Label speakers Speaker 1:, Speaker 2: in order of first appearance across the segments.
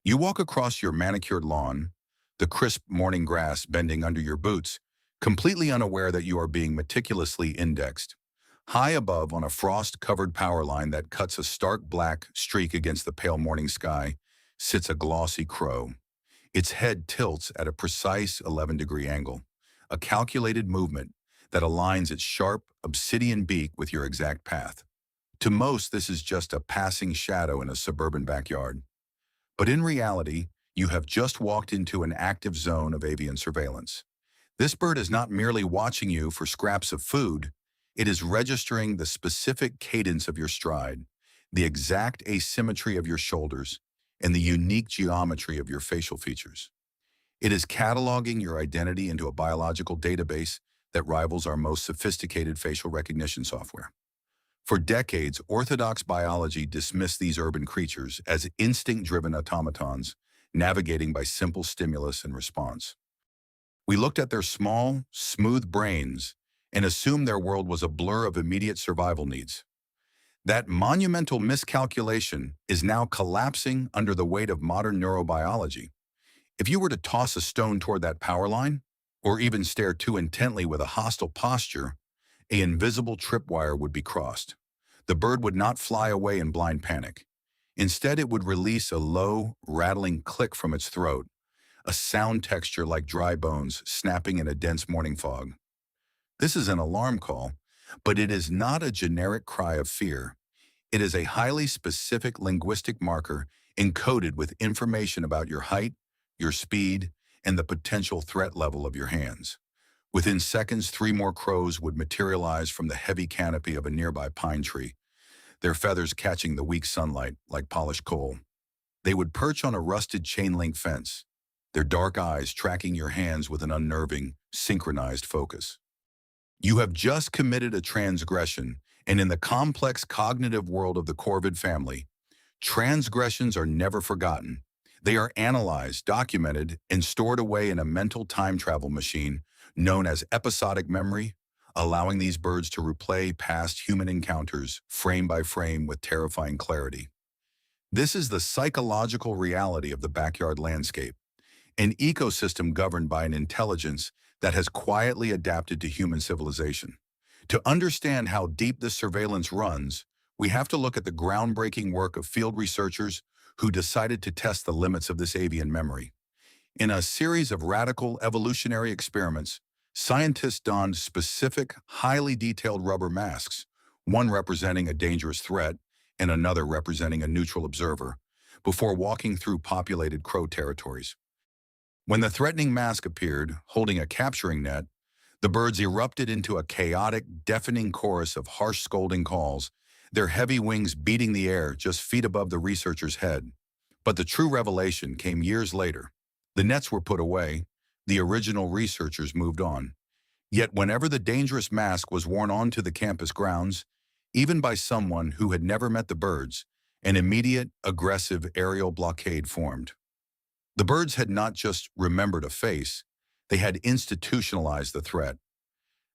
Speaker 1: You walk across your manicured lawn, the crisp morning grass bending under your boots, completely unaware that you are being meticulously indexed. High above on a frost-covered power line that cuts a stark black streak against the pale morning sky sits a glossy crow. Its head tilts at a precise 11-degree angle, a calculated movement that aligns its sharp, obsidian beak with your exact path. To most, this is just a passing shadow in a suburban backyard. But in reality, you have just walked into an active zone of avian surveillance. This bird is not merely watching you for scraps of food, it is registering the specific cadence of your stride, the exact asymmetry of your shoulders, and the unique geometry of your facial features. It is cataloging your identity into a biological database that rivals our most sophisticated facial recognition software. For decades, orthodox biology dismissed these urban creatures as instinct-driven automatons, navigating by simple stimulus and response. We looked at their small, smooth brains and assumed their world was a blur of immediate survival needs. That monumental miscalculation is now collapsing under the weight of modern neurobiology. If you were to toss a stone toward that power line, or even stare too intently with a hostile posture, an invisible tripwire would be crossed. The bird would not fly away in blind panic. Instead, it would release a low, rattling click from its throat, a sound texture like dry bones snapping in a dense morning fog. This is an alarm call, but it is not a generic cry of fear. It is a highly specific linguistic marker encoded with information about your height, your speed, and the potential threat level of your hands. Within seconds, three more crows would materialize from the heavy canopy of a nearby pine tree, their feathers catching the weak sunlight like polished coal. They would perch on a rusted chain-link fence, their dark eyes tracking your hands with an unnerving, synchronized focus. You have just committed a transgression, and in the complex cognitive world of the corvid family, transgressions are never forgotten. They are analyzed, documented, and stored away in a mental time travel machine known as episodic memory, allowing these birds to replay past human encounters frame by frame with terrifying clarity. This is the psychological reality of the backyard landscape, an ecosystem governed by an intelligence that has quietly adapted to human civilization. To understand how deep this surveillance runs, we have to look at the groundbreaking work of field researchers who decided to test the limits of this avian memory. In a series of radical evolutionary experiments, scientists donned specific, highly detailed rubber masks, one representing a dangerous threat and another representing a neutral observer, before walking through populated crow territories. When the threatening mask appeared, holding a capturing net, the birds erupted into a chaotic, deafening chorus of harsh scolding calls, their heavy wings beating the air just feet above the researcher's head. But the true revelation came years later. The nets were put away, the original researchers moved on. Yet whenever the dangerous mask was worn onto the campus grounds, even by someone who had never met the birds, an immediate, aggressive aerial blockade formed. The birds had not just remembered a face, they had institutionalized the threat.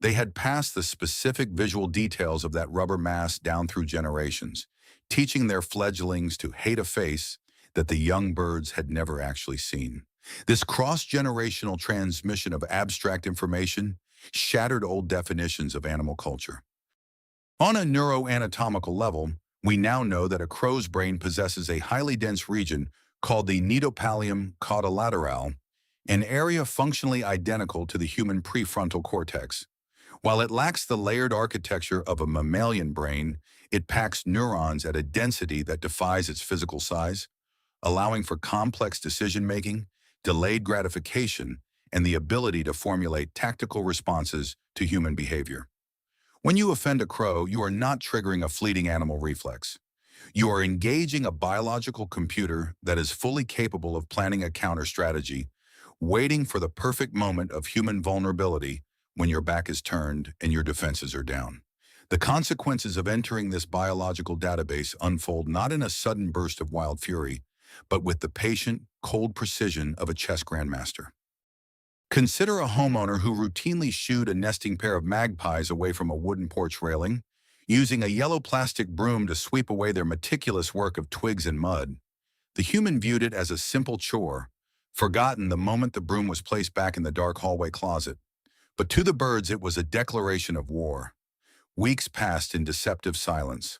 Speaker 1: They had passed the specific visual details of that rubber mask down through generations, teaching their fledglings to hate a face that the young birds had never actually seen. This cross-generational transmission of abstract information shattered old definitions of animal culture. On a neuroanatomical level, we now know that a crow's brain possesses a highly dense region called the nidopallium caudalateral, an area functionally identical to the human prefrontal cortex. While it lacks the layered architecture of a mammalian brain, it packs neurons at a density that defies its physical size, allowing for complex decision-making, delayed gratification, and the ability to formulate tactical responses to human behavior. When you offend a crow, you are not triggering a fleeting animal reflex. You are engaging a biological computer that is fully capable of planning a counter strategy, waiting for the perfect moment of human vulnerability when your back is turned and your defenses are down. The consequences of entering this biological database unfold not in a sudden burst of wild fury, but with the patient, cold precision of a chess grandmaster. Consider a homeowner who routinely shooed a nesting pair of magpies away from a wooden porch railing, using a yellow plastic broom to sweep away their meticulous work of twigs and mud. The human viewed it as a simple chore, forgotten the moment the broom was placed back in the dark hallway closet. But to the birds it was a declaration of war. Weeks passed in deceptive silence.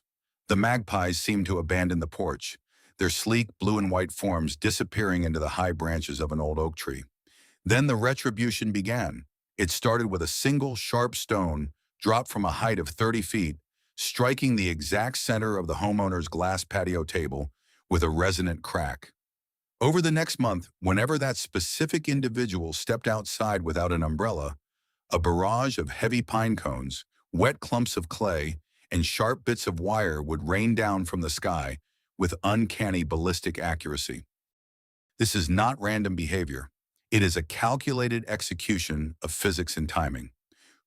Speaker 1: The magpies seemed to abandon the porch, their sleek blue and white forms disappearing into the high branches of an old oak tree. Then the retribution began. It started with a single sharp stone dropped from a height of 30 feet, striking the exact center of the homeowner's glass patio table with a resonant crack. Over the next month, whenever that specific individual stepped outside without an umbrella, a barrage of heavy pine cones, wet clumps of clay, and sharp bits of wire would rain down from the sky with uncanny ballistic accuracy. This is not random behavior. It is a calculated execution of physics and timing.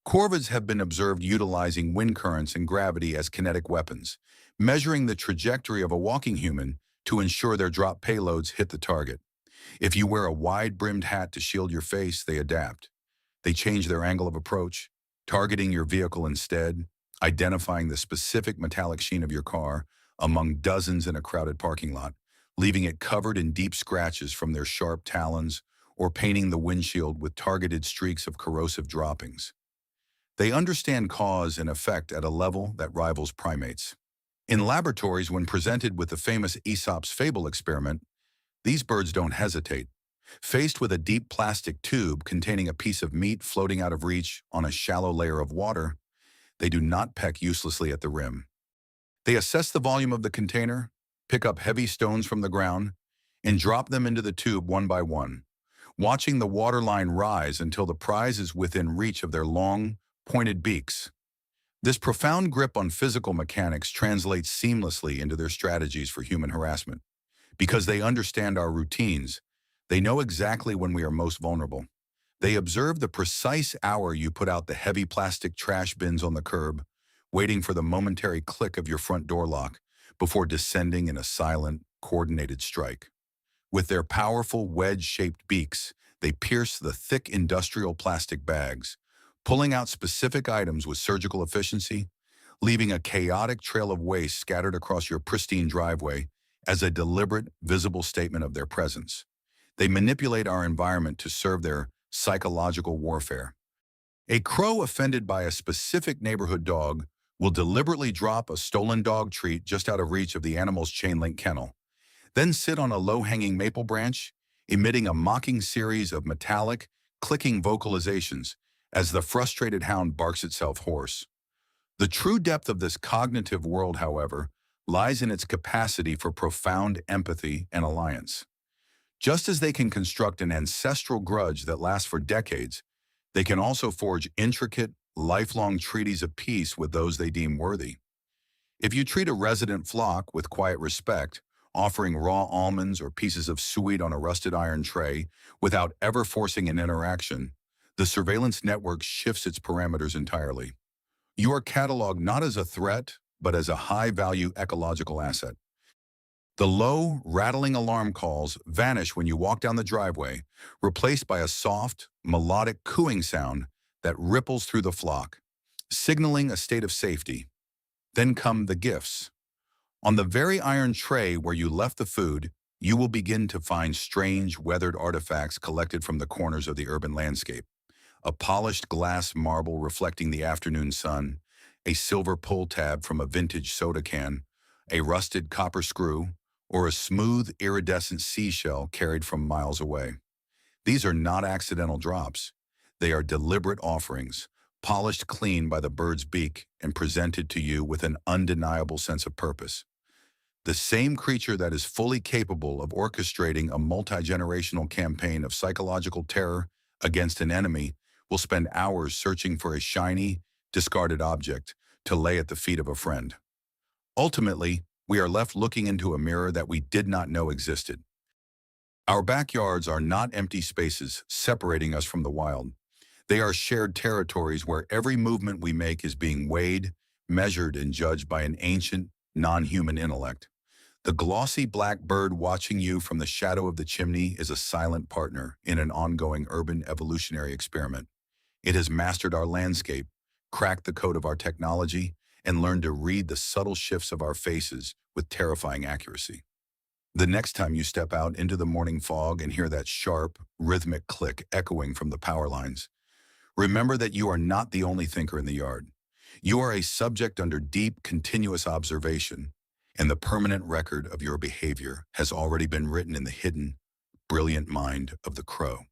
Speaker 1: Corvids have been observed utilizing wind currents and gravity as kinetic weapons, measuring the trajectory of a walking human to ensure their drop payloads hit the target. If you wear a wide-brimmed hat to shield your face, they adapt. They change their angle of approach, targeting your vehicle instead, identifying the specific metallic sheen of your car among dozens in a crowded parking lot, leaving it covered in deep scratches from their sharp talons, or painting the windshield with targeted streaks of corrosive droppings. They understand cause and effect at a level that rivals primates. In laboratories, when presented with the famous Aesop's fable experiment, these birds don't hesitate. Faced with a deep plastic tube containing a piece of meat floating out of reach on a shallow layer of water, they do not peck uselessly at the rim. They assess the volume of the container, pick up heavy stones from the ground, and drop them into the tube one by one, watching the waterline rise until the prize is within reach of their long, pointed beaks. This profound grip on physical mechanics translates seamlessly into their strategies for human harassment. Because they understand our routines, they know exactly when we are most vulnerable. They observe the precise hour you put out the heavy plastic trash bins on the curb, waiting for the momentary click of your front door lock before descending in a silent, coordinated strike. With their powerful wedge-shaped beaks, they pierce the thick industrial plastic bags, pulling out specific items with surgical efficiency, leaving a chaotic trail of waste scattered across your pristine driveway as a deliberate, visible statement of their presence. They manipulate our environment to serve their psychological warfare. A crow offended by a specific neighborhood dog will deliberately drop a stolen dog treat just out of reach of the animal's chain-link kennel, then sit on a low-hanging maple branch, emitting a mocking series of metallic, clicking vocalizations as the frustrated hound barks itself hoarse. The true depth of this cognitive world, however, lies in its capacity for profound empathy and alliance. Just as they can construct an ancestral grudge that lasts for decades, they can also forge intricate, lifelong treaties of peace with those they deem worthy. If you treat a resident flock with quiet respect, offering raw almonds or pieces of suet on a rusted iron tray without ever forcing an interaction, the surveillance network shifts its parameters entirely. You are cataloged not as a threat, but as a high-value ecological asset. The low, rattling alarm calls vanish when you walk down the driveway, replaced by a soft, melodic cooing sound that ripples through the flock, signaling a state of safety. Then come the gifts. On the very iron tray where you left the food, you will begin to find strange, weathered artifacts collected from the corners of the urban landscape. A polished glass marble reflecting the afternoon sun, a silver pull tab from a vintage soda can, a rusted copper screw, or a smooth, iridescent seashell carried from miles away. These are not accidental drops. They are deliberate offerings, polished clean by the bird's beak and presented to you with an undeniable sense of purpose. The same creature that is fully capable of orchestrating a multi-generational campaign of psychological terror against an enemy will spend hours searching for a shiny, discarded object to lay at the feet of a friend. Ultimately, we are left looking into a mirror that we did not know existed. Our backyards are not empty spaces separating us from the wild. They are shared territories where every movement we make is being weighed, measured, and judged by an ancient, non-human intellect. The glossy black bird watching you from the shadow of the chimney is a silent partner in an ongoing urban evolutionary experiment. It has mastered our landscape, cracked the code of our technology, and learned to read the subtle shifts of our faces with terrifying accuracy. The next time you step out into the morning fog and hear that sharp, rhythmic click echoing from the power lines, remember that you are not the only thinker in the yard. You are a subject under deep, continuous observation, and the permanent record of your behavior has already been written in the hidden, brilliant mind of the crow.